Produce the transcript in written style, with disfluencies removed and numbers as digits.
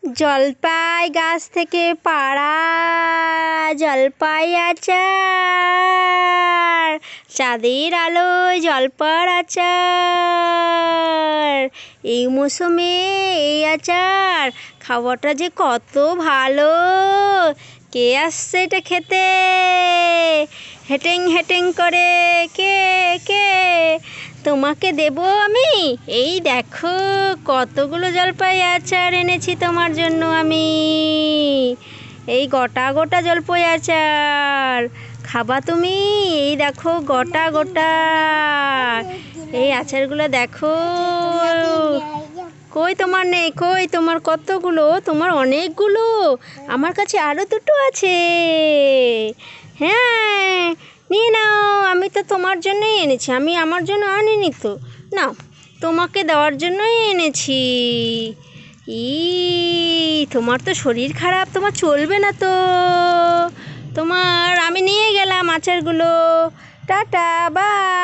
জলপাই গাছ থেকে পাড়া জলপাই আচার, চাঁদের আলোয় জলপার আচার। এই মৌসুমে এই আচার খাওয়াটা যে কত ভালো। কে আসছে এটা খেতে হেটেং হেটেং করে? কে কে? তোমাকে দেব আমি। এই দেখো কতগুলো জলপাই আচার এনেছি তোমার জন্য আমি। এই গোটা গোটা জলপাই আচার খাবা তুমি? এই দেখো গোটা গোটা এই আচারগুলো দেখো। কই তোমার নেই? কই তোমার কতগুলো? তোমার অনেকগুলো। আমার কাছে আরও দুটো আছে। হ্যাঁ নিয়ে নাও, আমি তো তোমার জন্যই এনেছি, আমি আমার জন্য আনিনি তো। নাও, তোমাকে দেওয়ার জন্যই এনেছি। তোমার তো শরীর খারাপ, তোমার চলবে না তো। আমি নিয়ে গেলাম আচারগুলো। Tata bye.